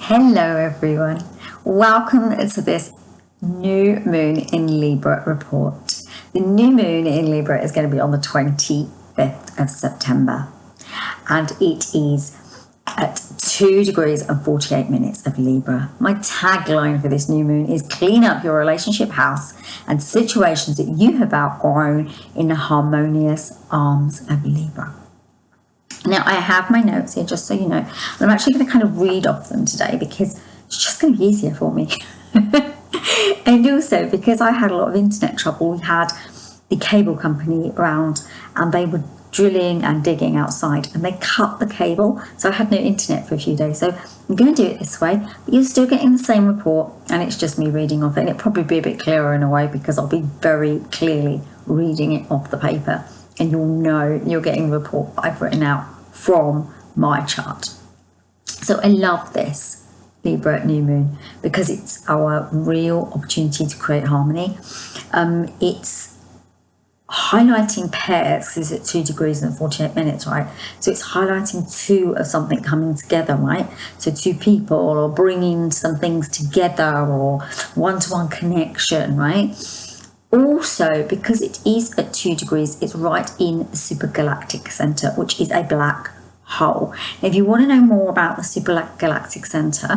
Hello everyone, welcome to this new moon in Libra report. The new moon in Libra is going to be on the 25th of September and it is at 2 degrees and 48 minutes of Libra. My tagline for this new moon is clean up your relationship house and situations that you have outgrown in the harmonious arms of Libra. Now, I have my notes here, just so you know, and I'm actually going to kind of read off them today because it's just going to be easier for me. And also because I had a lot of internet trouble, we had the cable company around and they were drilling and digging outside and they cut the cable. So I had no internet for a few days. So I'm going to do it this way, but you're still getting the same report and it's just me reading off it. And it'll probably be a bit clearer in a way because I'll be very clearly reading it off the paper and you'll know you're getting the report that I've written out from my chart. So I love this Libra new moon because it's our real opportunity to create harmony. It's highlighting pairs because it's at 2 degrees and 48 minutes, right? So it's highlighting two of something coming together, right? So two people or bringing some things together or one-to-one connection, right? Also, because it is at 2 degrees, it's right in the supergalactic center, which is a black hole. Now, if you want to know more about the supergalactic center,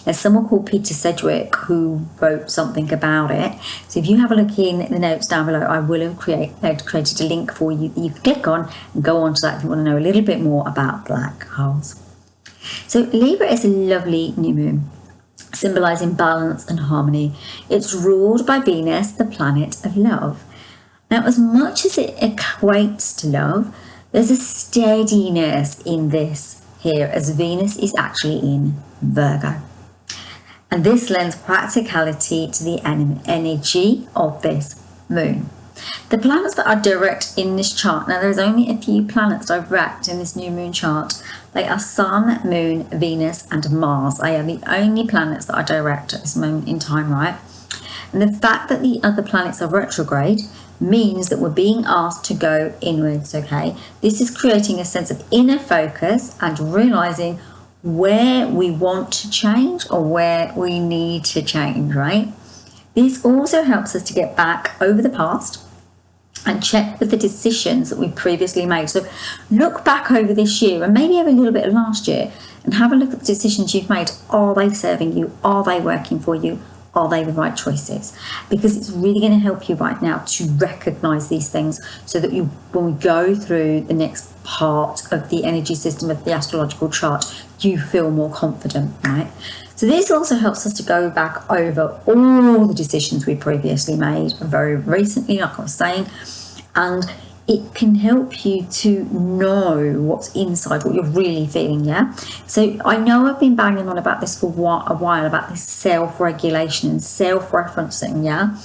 there's someone called Peter Sedgwick who wrote something about it. So if you have a look in the notes down below, I will have created a link for you that you can click on and go on to that if you want to know a little bit more about black holes. So Libra is a lovely new moon, symbolizing balance and harmony. It's ruled by Venus, the planet of love. Now, as much as it equates to love, there's a steadiness in this here as Venus is actually in Virgo. And this lends practicality to the energy of this moon. The planets that are direct in this chart, now there's only a few planets direct in this new moon chart. They are Sun, Moon, Venus and Mars. They are the only planets that are direct at this moment in time, right? And the fact that the other planets are retrograde means that we're being asked to go inwards, okay? This is creating a sense of inner focus and realizing where we want to change or where we need to change, right? This also helps us to get back over the past and check with the decisions that we previously made. So look back over this year and maybe over a little bit of last year and have a look at the decisions you've made. Are they serving you? Are they working for you? Are they the right choices? Because it's really going to help you right now to recognize these things so that you, when we go through the next part of the energy system of the astrological chart, you feel more confident, right? So this also helps us to go back over all the decisions we previously made very recently, like I was saying, and it can help you to know what's inside, what you're really feeling, yeah? So I know I've been banging on about this for a while, about this self-regulation and self-referencing, yeah?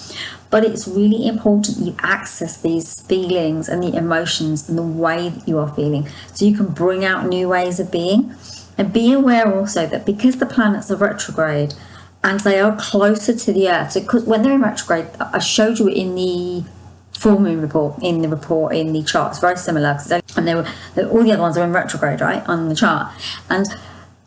But it's really important that you access these feelings and the emotions and the way that you are feeling so you can bring out new ways of being. And be aware also that because the planets are retrograde and they are closer to the Earth, so because when they're in retrograde, I showed you in the full moon report, in the chart, it's very similar, and all the other ones are in retrograde, right, on the chart. And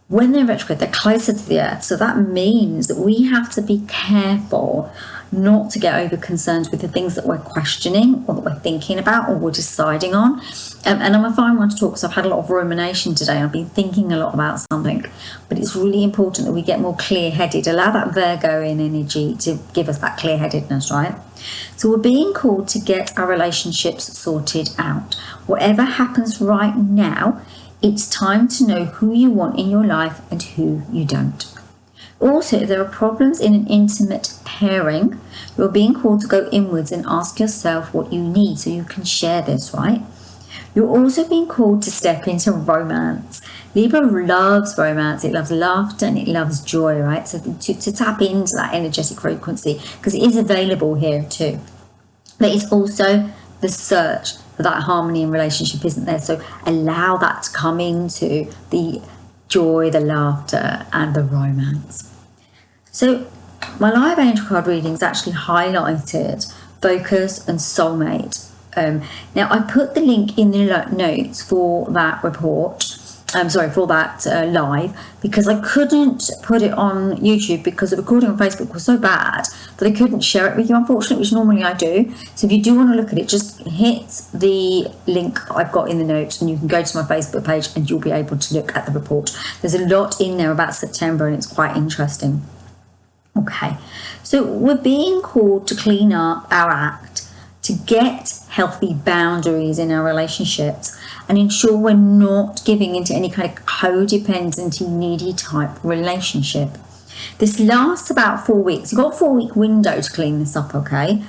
when they're retrograde, they're closer to the Earth. So that means that we have to be careful not to get over concerned with the things that we're questioning or that we're thinking about or we're deciding on. And I'm a fine one to talk because I've had a lot of rumination today. I've been thinking a lot about something, but it's really important that we get more clear-headed. Allow that Virgo in energy to give us that clear-headedness, right? So we're being called to get our relationships sorted out. Whatever happens right now, it's time to know who you want in your life and who you don't. Also, if there are problems in an intimate pairing, you're being called to go inwards and ask yourself what you need so you can share this, right? You're also being called to step into romance. Libra loves romance, it loves laughter and it loves joy, right? So to tap into that energetic frequency, because it is available here too. But it's also the search for that harmony in relationship, isn't there? So allow that to come into the joy, the laughter and the romance. So my live angel card readings actually highlighted focus and soulmate. Now I put the link in the notes for that report for that live, because I couldn't put it on YouTube because the recording on Facebook was so bad that I couldn't share it with you, unfortunately, which normally I do. So if you do want to look at it, just hit the link I've got in the notes and you can go to my Facebook page and you'll be able to look at the report. There's a lot in there about September and it's quite interesting. Okay, so we're being called to clean up our act, to get healthy boundaries in our relationships and ensure we're not giving into any kind of codependency, needy type relationship. This lasts about 4 weeks. You've got a 4-week window to clean this up, okay?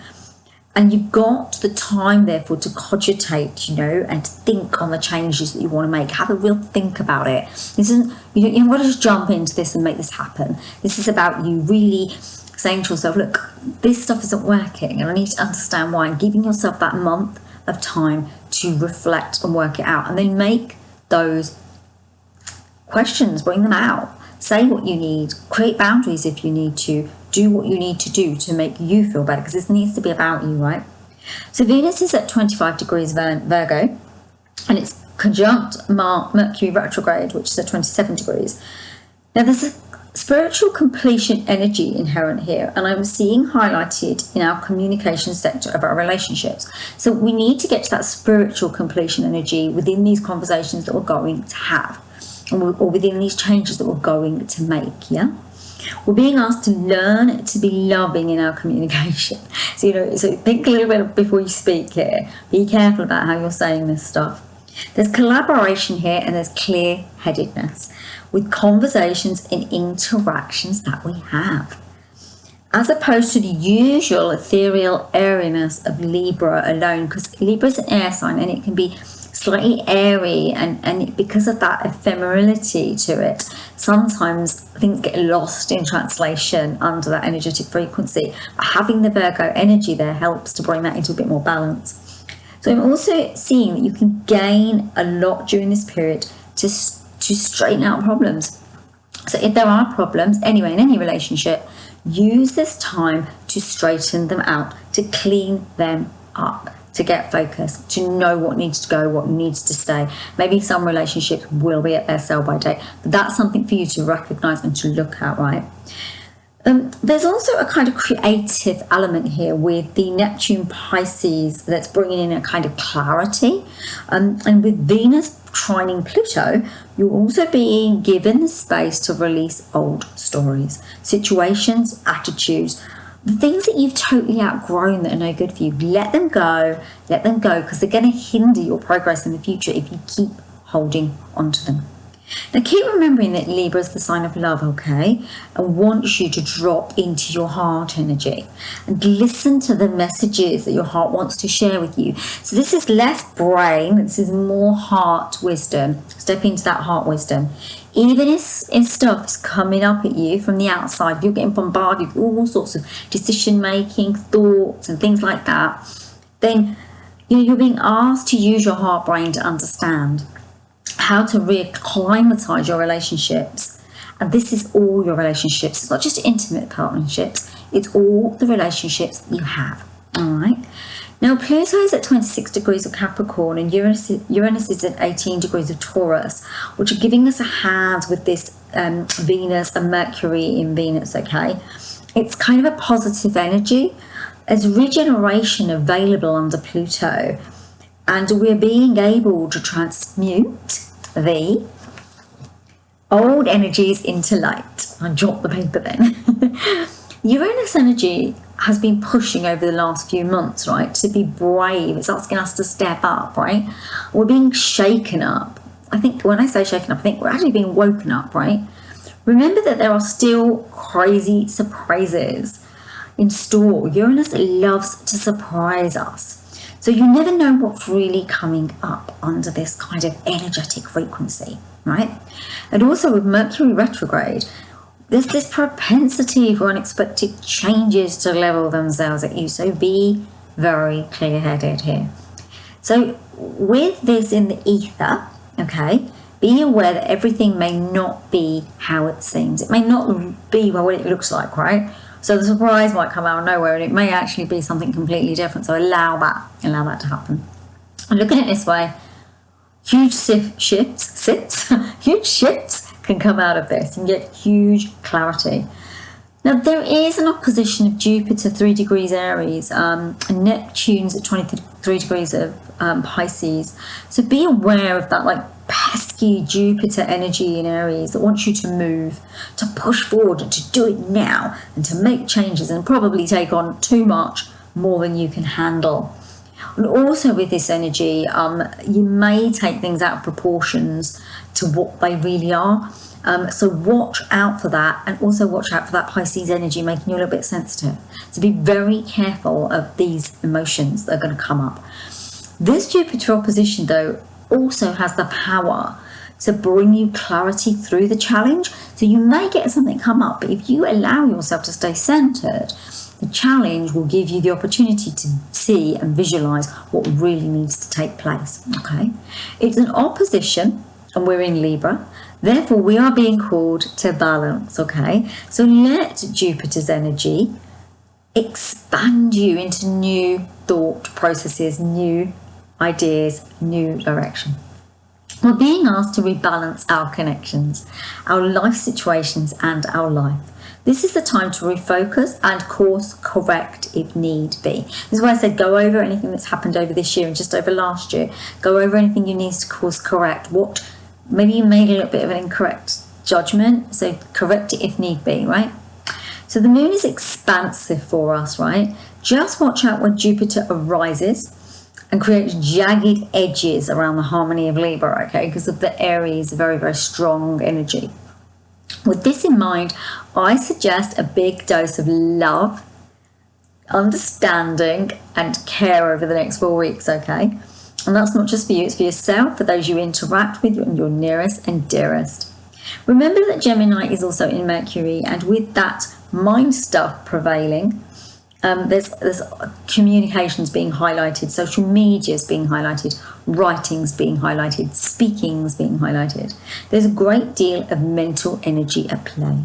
And you've got the time, therefore, to cogitate, and to think on the changes that you want to make. Have a real think about it. This isn't, you haven't got to just jump into this and make this happen. This is about you really saying to yourself, look, this stuff isn't working and I need to understand why, and giving yourself that month of time to reflect and work it out, and then make those questions, bring them out, say what you need, create boundaries if you need to, do what you need to do to make you feel better, because this needs to be about you, right? So Venus is at 25 degrees Virgo and it's conjunct Mercury retrograde, which is at 27 degrees. Now there's a spiritual completion energy inherent here, and I'm seeing highlighted in our communication sector of our relationships. So we need to get to that spiritual completion energy within these conversations that we're going to have, or within these changes that we're going to make. We're being asked to learn to be loving in our communication. So think a little bit before you speak here. Be careful about how you're saying this stuff. There's collaboration here and there's clear-headedness with conversations and interactions that we have, as opposed to the usual ethereal airiness of Libra alone, because Libra is an air sign and it can be slightly airy, and because of that ephemerality to it, sometimes things get lost in translation under that energetic frequency. But having the Virgo energy there helps to bring that into a bit more balance. So I'm also seeing that you can gain a lot during this period to straighten out problems. So if there are problems anyway in any relationship, use this time to straighten them out, to clean them up, to get focused, to know what needs to go, what needs to stay. Maybe some relationships will be at their sell-by date, but that's something for you to recognize and to look at, right? There's also a kind of creative element here with the Neptune Pisces that's bringing in a kind of clarity. And with Venus trining Pluto, you're also being given the space to release old stories, situations, attitudes, the things that you've totally outgrown that are no good for you. Let them go, because they're going to hinder your progress in the future if you keep holding onto them. Now keep remembering that Libra is the sign of love, okay, and wants you to drop into your heart energy and listen to the messages that your heart wants to share with you. So this is less brain, this is more heart wisdom. Step into that heart wisdom. Even if stuff's coming up at you from the outside, if you're getting bombarded with all sorts of decision-making, thoughts and things like that, then you're being asked to use your heart brain to understand how to reacclimatize your relationships. And this is all your relationships. It's not just intimate partnerships, it's all the relationships you have. All right. Now Pluto is at 26 degrees of Capricorn and Uranus is at 18 degrees of Taurus, which are giving us a hand with this Venus and Mercury in Venus, okay? It's kind of a positive energy. There's regeneration available under Pluto, and we're being able to transmute the old energies into light. I dropped the paper then. Uranus energy has been pushing over the last few months, right, to be brave. It's asking us to step up, right? We're being shaken up. I think when I say shaken up, I think we're actually being woken up, right? Remember that there are still crazy surprises in store. Uranus loves to surprise us. So you never know what's really coming up under this kind of energetic frequency, right? And also with Mercury retrograde, there's this propensity for unexpected changes to level themselves at you. So be very clear-headed here. So with this in the ether, okay, be aware that everything may not be how it seems. It may not be what it looks like, right? So the surprise might come out of nowhere and it may actually be something completely different. So allow that to happen. And look at it this way, huge shifts huge shifts can come out of this and get huge clarity. Now, there is an opposition of Jupiter 3 degrees Aries, and Neptune's at 23 degrees of Pisces. So be aware of that, like, pesky Jupiter energy in Aries that wants you to move, to push forward, and to do it now, and to make changes and probably take on too much, more than you can handle. And also with this energy, you may take things out of proportions to what they really are. So watch out for that, and also watch out for that Pisces energy making you a little bit sensitive. So be very careful of these emotions that are going to come up. This Jupiter opposition, though, also has the power to bring you clarity through the challenge. So you may get something come up, but if you allow yourself to stay centered, the challenge will give you the opportunity to see and visualize what really needs to take place. Okay, it's an opposition, and we're in Libra. Therefore, we are being called to balance. Okay, so let Jupiter's energy expand you into new thought processes, new ideas, new direction. We're being asked to rebalance our connections, our life situations, and our life. This is the time to refocus and course correct if need be. This is why I said go over anything that's happened over this year and just over last year. Go over anything you need to course correct. What maybe you made a little bit of an incorrect judgment, so correct it if need be, right? So the moon is expansive for us, right? Just watch out when Jupiter arises and creates jagged edges around the harmony of Libra, okay? Because of the Aries, very, very strong energy. With this in mind, I suggest a big dose of love, understanding, and care over the next 4 weeks, okay? And that's not just for you, it's for yourself, for those you interact with, and your nearest and dearest. Remember that Gemini is also in Mercury, and with that mind stuff prevailing, there's communications being highlighted, social medias being highlighted, writings being highlighted, speakings being highlighted. There's a great deal of mental energy at play.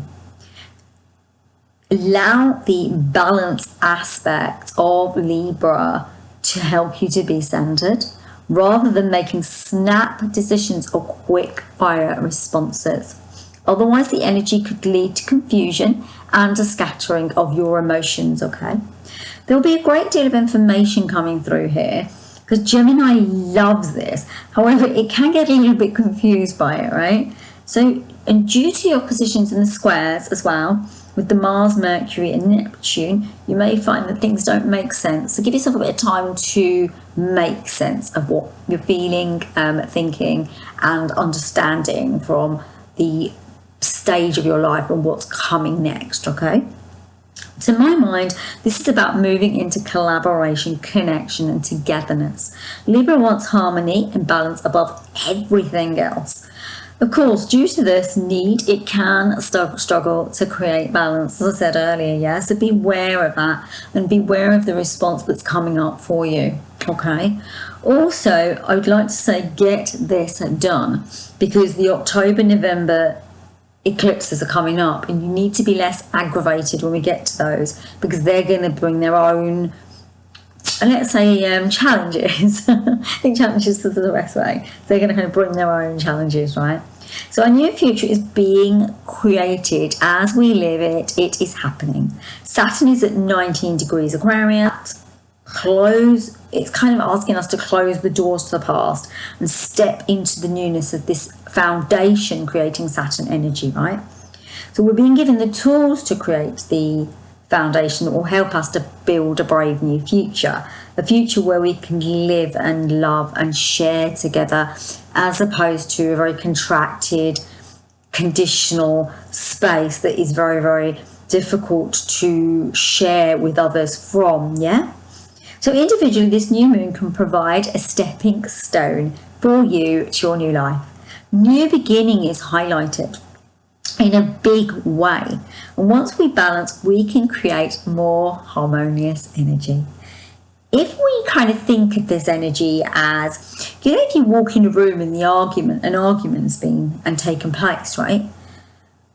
Allow the balance aspect of Libra to help you to be centered, rather than making snap decisions or quick fire responses. Otherwise, the energy could lead to confusion and a scattering of your emotions, okay? There'll be a great deal of information coming through here, because Gemini loves this. However, it can get a little bit confused by it, right? So, and due to your positions in the squares as well, with the Mars, Mercury, and Neptune, you may find that things don't make sense. So give yourself a bit of time to make sense of what you're feeling, thinking, and understanding from the stage of your life and what's coming next, okay? To my mind, this is about moving into collaboration, connection, and togetherness. Libra wants harmony and balance above everything else. Of course, due to this need, it can struggle to create balance, as I said earlier, yeah? So beware of that, and beware of the response that's coming up for you, okay? Also, I would like to say get this done, because the October-November eclipses are coming up, and you need to be less aggravated when we get to those, because they're going to bring their own, let's say, challenges. I think challenges is the best way. They're going to kind of bring their own challenges, right? So our new future is being created as we live it. It is happening. Saturn is at 19 degrees Aquarius. It's kind of asking us to close the doors to the past and step into the newness of this foundation creating Saturn energy, right? So we're being given the tools to create the foundation that will help us to build a brave new future, a future where we can live and love and share together, as opposed to a very contracted, conditional space that is very, very difficult to share with others from, yeah? So individually, this new moon can provide a stepping stone for you to your new life. New beginning is highlighted in a big way. And once we balance, we can create more harmonious energy. If we kind of think of this energy as, you know, if you walk in a room and an argument's been and taken place, right?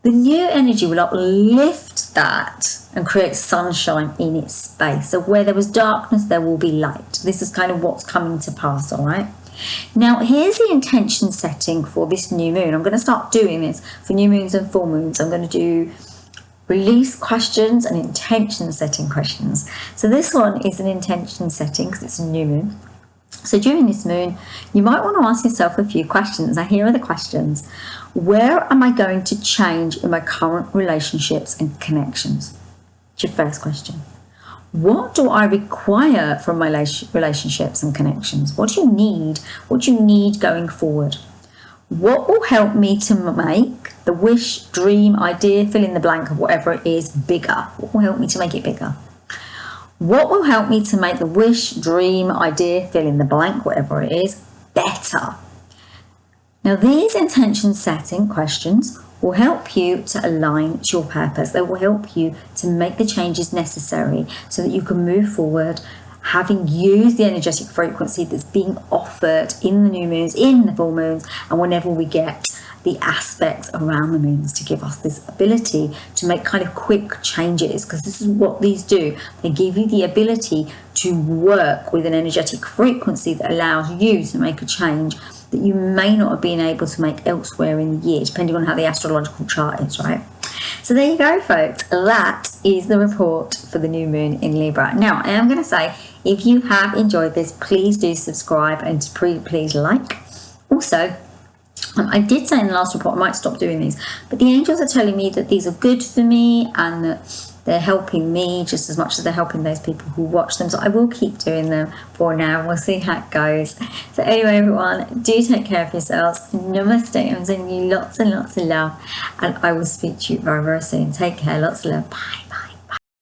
The new energy will uplift that and create sunshine in its space. So where there was darkness, there will be light. This is kind of what's coming to pass, all right? Now, here's the intention setting for this new moon. I'm going to start doing this for new moons and full moons. I'm going to do release questions and intention setting questions. So this one is an intention setting because it's a new moon. So during this moon, you might want to ask yourself a few questions. Now, here are the questions. Where am I going to change in my current relationships and connections? It's your first question. What do I require from my relationships and connections? What do you need? What do you need going forward? What will help me to make the wish, dream, idea, fill in the blank of whatever it is bigger? What will help me to make it bigger? What will help me to make the wish, dream, idea, fill in the blank, whatever it is, better? Now, these intention setting questions will help you to align to your purpose. They will help you to make the changes necessary so that you can move forward, having used the energetic frequency that's being offered in the new moons, in the full moons, and whenever we get the aspects around the moons to give us this ability to make kind of quick changes, because this is what these do. They give you the ability to work with an energetic frequency that allows you to make a change that you may not have been able to make elsewhere in the year, depending on how the astrological chart is, right? So there you go, folks. That is the report for the new moon in Libra. Now, I am going to say, if you have enjoyed this, please do subscribe and please like. Also, I did say in the last report I might stop doing these, but the angels are telling me that these are good for me and that they're helping me just as much as they're helping those people who watch them. So I will keep doing them for now. We'll see how it goes. So anyway, everyone, do take care of yourselves. Namaste. I'm sending you lots and lots of love, and I will speak to you very, very soon. Take care. Lots of love. Bye.